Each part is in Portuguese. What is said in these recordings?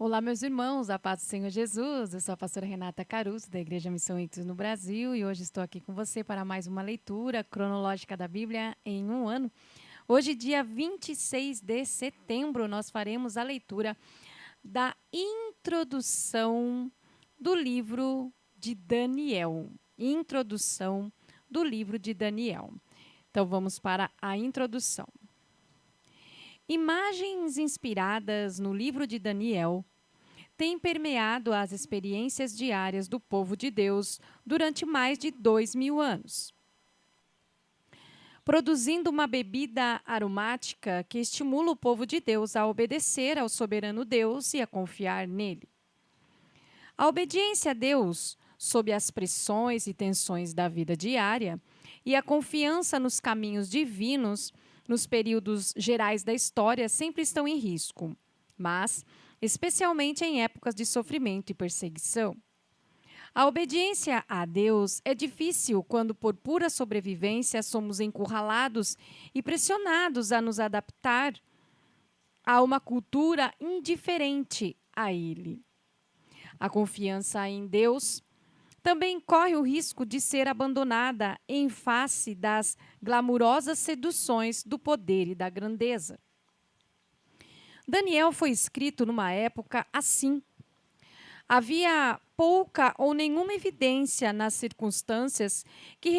Olá, meus irmãos, a paz do Senhor Jesus. Eu sou a pastora Renata Caruso, da Igreja Missão Ictus no Brasil, e hoje estou aqui com você para mais uma leitura cronológica da Bíblia em um ano. Hoje, dia 26 de setembro, nós faremos a leitura da introdução do livro de Daniel. Introdução do livro de Daniel. Então, vamos para a introdução. Imagens inspiradas no livro de Daniel têm permeado as experiências diárias do povo de Deus durante mais de 2000 anos, produzindo uma bebida aromática que estimula o povo de Deus a obedecer ao soberano Deus e a confiar nele. A obediência a Deus, sob as pressões e tensões da vida diária, e a confiança nos caminhos divinos, nos períodos gerais da história, sempre estão em risco, mas especialmente em épocas de sofrimento e perseguição. A obediência a Deus é difícil quando, por pura sobrevivência, somos encurralados e pressionados a nos adaptar a uma cultura indiferente a Ele. A confiança em Deus também corre o risco de ser abandonada em face das glamurosas seduções do poder e da grandeza. Daniel foi escrito numa época assim. Havia pouca ou nenhuma evidência nas circunstâncias que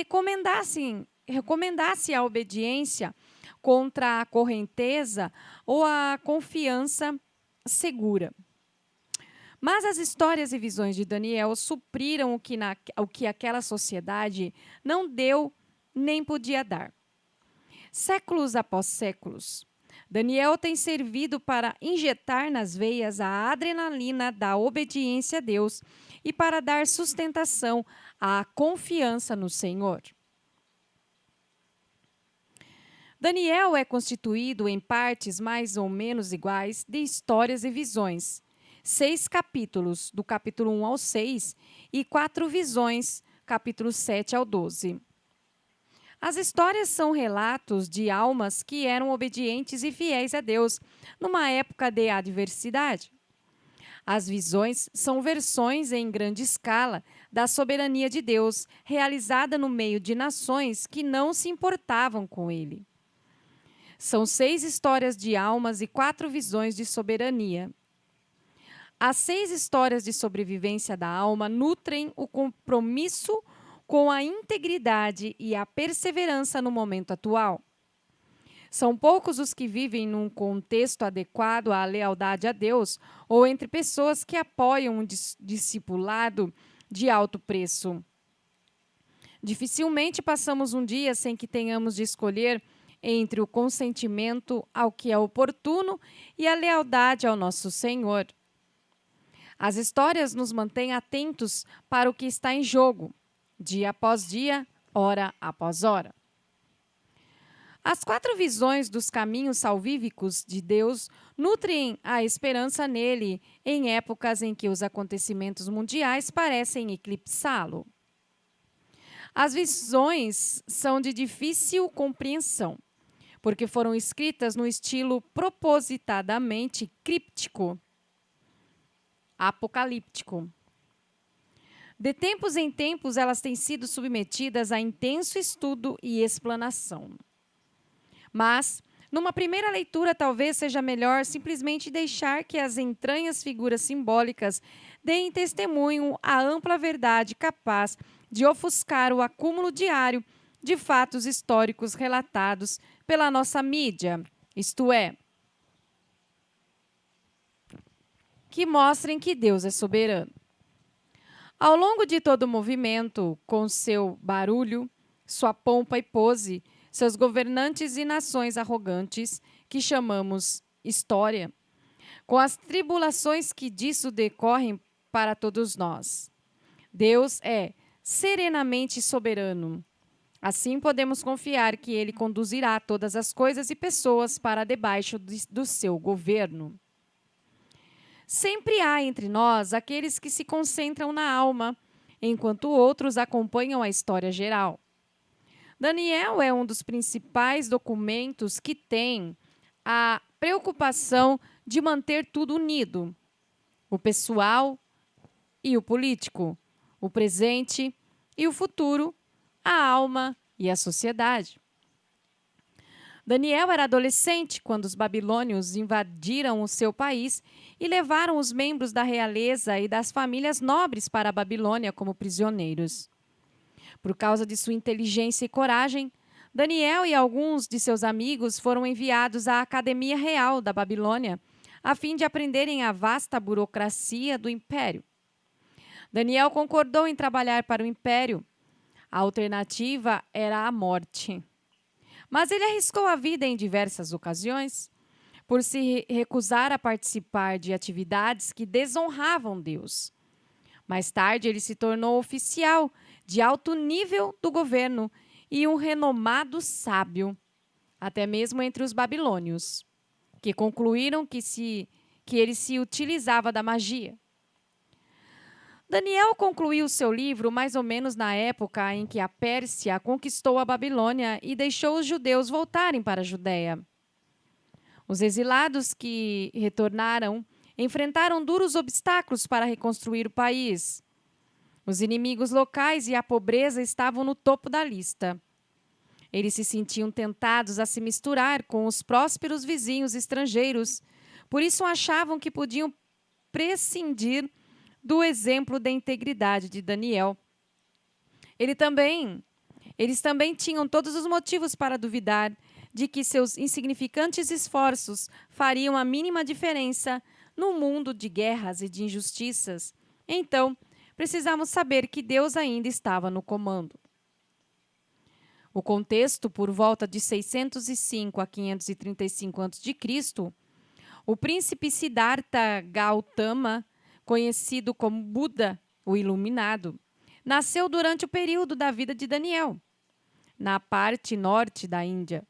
recomendasse a obediência contra a correnteza ou a confiança segura. Mas as histórias e visões de Daniel supriram o que aquela sociedade não deu nem podia dar. Séculos após séculos, Daniel tem servido para injetar nas veias a adrenalina da obediência a Deus e para dar sustentação à confiança no Senhor. Daniel é constituído em partes mais ou menos iguais de histórias e visões. 6 capítulos, do capítulo 1 ao 6, e 4 visões, capítulos 7 ao 12. As histórias são relatos de almas que eram obedientes e fiéis a Deus numa época de adversidade. As visões são versões em grande escala da soberania de Deus, realizada no meio de nações que não se importavam com ele. São 6 histórias de almas e 4 visões de soberania. As 6 histórias de sobrevivência da alma nutrem o compromisso com a integridade e a perseverança no momento atual. São poucos os que vivem num contexto adequado à lealdade a Deus ou entre pessoas que apoiam um discipulado de alto preço. Dificilmente passamos um dia sem que tenhamos de escolher entre o consentimento ao que é oportuno e a lealdade ao nosso Senhor. As histórias nos mantêm atentos para o que está em jogo, dia após dia, hora após hora. As 4 visões dos caminhos salvíficos de Deus nutrem a esperança nele em épocas em que os acontecimentos mundiais parecem eclipsá-lo. As visões são de difícil compreensão, porque foram escritas no estilo propositadamente críptico, apocalíptico. De tempos em tempos, elas têm sido submetidas a intenso estudo e explanação. Mas, numa primeira leitura, talvez seja melhor simplesmente deixar que as entranhas figuras simbólicas deem testemunho à ampla verdade capaz de ofuscar o acúmulo diário de fatos históricos relatados pela nossa mídia, isto é, que mostrem que Deus é soberano. Ao longo de todo o movimento, com seu barulho, sua pompa e pose, seus governantes e nações arrogantes, que chamamos história, com as tribulações que disso decorrem para todos nós. Deus é serenamente soberano. Assim podemos confiar que Ele conduzirá todas as coisas e pessoas para debaixo do seu governo. Sempre há entre nós aqueles que se concentram na alma, enquanto outros acompanham a história geral. Daniel é um dos principais documentos que tem a preocupação de manter tudo unido. o pessoal e o político, o presente e o futuro, a alma e a sociedade. Daniel era adolescente quando os babilônios invadiram o seu país e levaram os membros da realeza e das famílias nobres para a Babilônia como prisioneiros. Por causa de sua inteligência e coragem, Daniel e alguns de seus amigos foram enviados à Academia Real da Babilônia, a fim de aprenderem a vasta burocracia do império. Daniel concordou em trabalhar para o império. A alternativa era a morte. Mas ele arriscou a vida em diversas ocasiões por se recusar a participar de atividades que desonravam Deus. Mais tarde, ele se tornou oficial de alto nível do governo e um renomado sábio, até mesmo entre os babilônios, que concluíram que ele se utilizava da magia. Daniel concluiu seu livro mais ou menos na época em que a Pérsia conquistou a Babilônia e deixou os judeus voltarem para a Judéia. Os exilados que retornaram enfrentaram duros obstáculos para reconstruir o país. Os inimigos locais e a pobreza estavam no topo da lista. Eles se sentiam tentados a se misturar com os prósperos vizinhos estrangeiros, por isso achavam que podiam prescindir do exemplo da integridade de Daniel. Eles também tinham todos os motivos para duvidar de que seus insignificantes esforços fariam a mínima diferença no mundo de guerras e de injustiças. Então, precisamos saber que Deus ainda estava no comando. O contexto, por volta de 605 a 535 a.C., o príncipe Siddhartha Gautama, conhecido como Buda, o Iluminado, nasceu durante o período da vida de Daniel, na parte norte da Índia.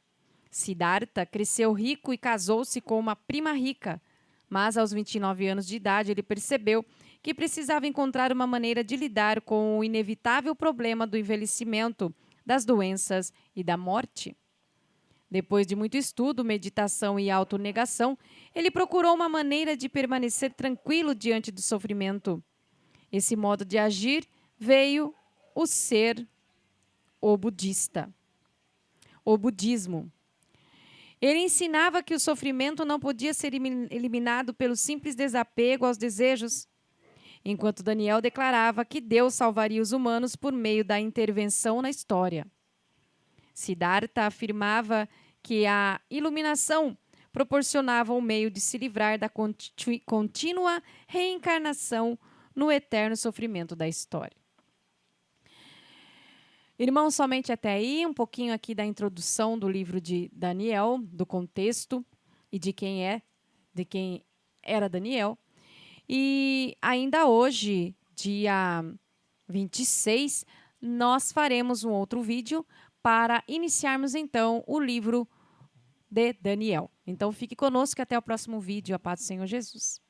Siddhartha cresceu rico e casou-se com uma prima rica, mas aos 29 anos de idade ele percebeu que precisava encontrar uma maneira de lidar com o inevitável problema do envelhecimento, das doenças e da morte. Depois de muito estudo, meditação e autonegação, ele procurou uma maneira de permanecer tranquilo diante do sofrimento. Esse modo de agir veio o ser o budista. O budismo. Ele ensinava que o sofrimento não podia ser eliminado pelo simples desapego aos desejos, enquanto Daniel declarava que Deus salvaria os humanos por meio da intervenção na história. Siddhartha afirmava que a iluminação proporcionava um meio de se livrar da contínua reencarnação no eterno sofrimento da história. Irmãos, somente até aí, um pouquinho aqui da introdução do livro de Daniel, do contexto e de quem era Daniel. E ainda hoje, dia 26, nós faremos um outro vídeo para iniciarmos então o livro de Daniel. Então fique conosco até o próximo vídeo. A paz do Senhor Jesus.